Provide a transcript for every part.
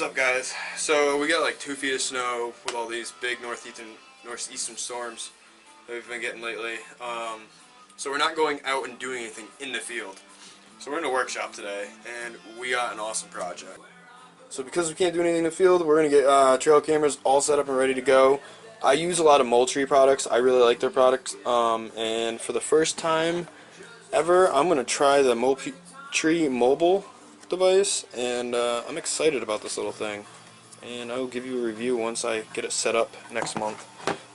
up, guys? So we got like 2 feet of snow with all these big northeastern storms that we've been getting lately. So we're not going out and doing anything in the field. So we're in a workshop today, and we got an awesome project. So because we can't do anything in the field, we're going to get trail cameras all set up and ready to go. I use a lot of Moultrie products. I really like their products. And for the first time ever, I'm going to try the Moultrie mobile device, and I'm excited about this little thing, and I will give you a review once I get it set up next month.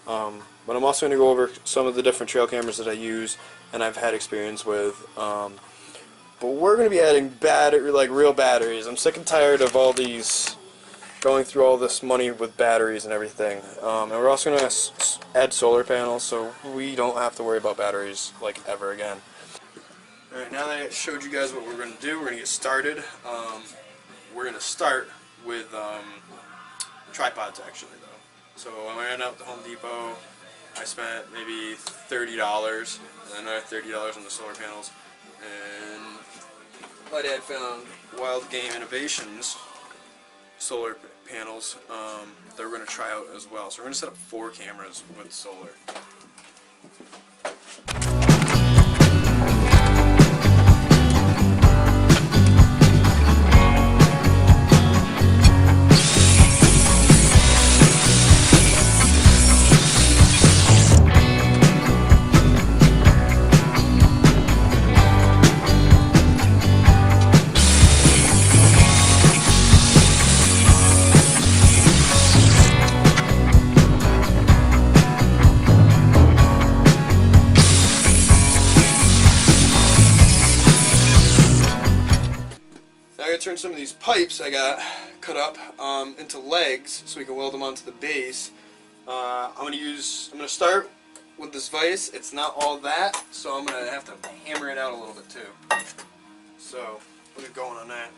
But I'm also going to go over some of the different trail cameras that I use and I've had experience with. But we're going to be adding real batteries. I'm sick and tired of all these going through all this money with batteries and everything. And we're also going to add solar panels so we don't have to worry about batteries like ever again. Alright, now that I showed you guys what we're going to do, we're going to get started. We're going to start with tripods, actually, though. So I ran out to Home Depot. I spent maybe $30 and another $30 on the solar panels. And my dad found Wild Game Innovations solar panels that we're going to try out as well. So we're going to set up 4 cameras with solar. Turn some of these pipes I got cut up into legs so we can weld them onto the base. I'm gonna start with this vise. It's not all that, so I'm gonna have to hammer it out a little bit too. So we'll get going on that.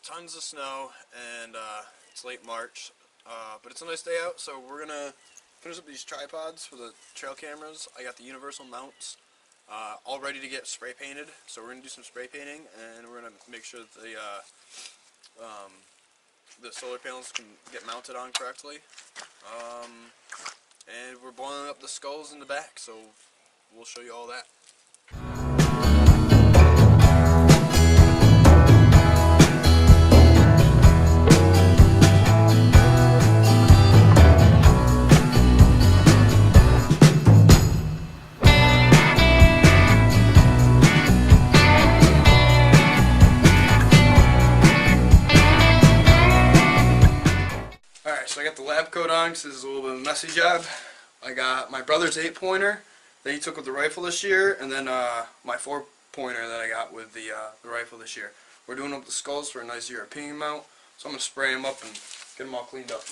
Tons of snow, and it's late March, but it's a nice day out, so we're gonna finish up these tripods for the trail cameras. I got the universal mounts all ready to get spray painted, so we're gonna do some spray painting, and we're gonna make sure that the solar panels can get mounted on correctly. And we're boiling up the skulls in the back, so we'll show you all that. So I got the lab coat on because this is a little bit of a messy job. I got my brother's 8-pointer that he took with the rifle this year, and then my 4-pointer that I got with the rifle this year. We're doing up the skulls for a nice European mount, so I'm going to spray them up and get them all cleaned up.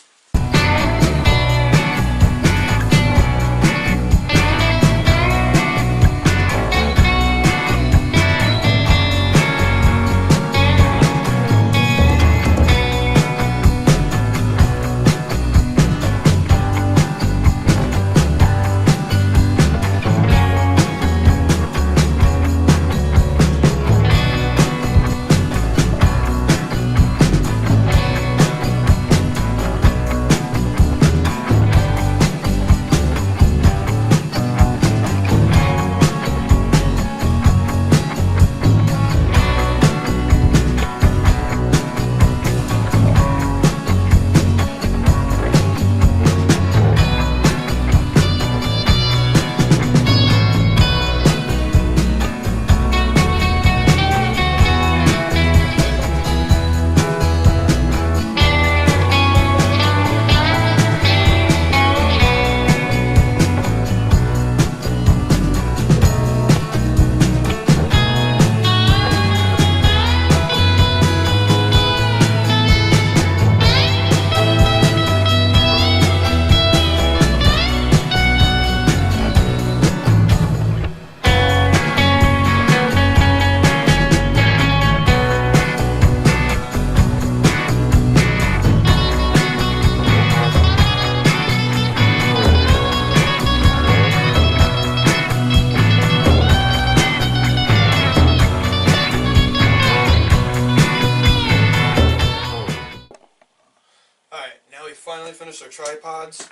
tripods.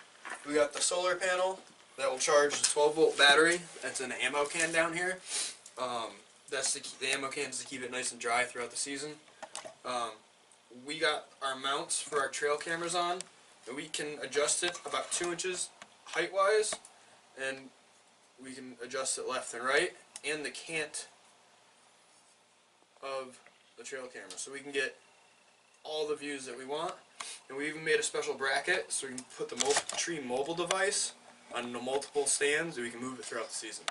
We got the solar panel that will charge the 12-volt battery. That's in an ammo can down here. That's the ammo cans to keep it nice and dry throughout the season. We got our mounts for our trail cameras on, and we can adjust it about 2 inches height-wise, and we can adjust it left and right, and the cant of the trail camera, so we can get all the views that we want. And we even made a special bracket so we can put the tree mobile device on the multiple stands, and we can move it throughout the season.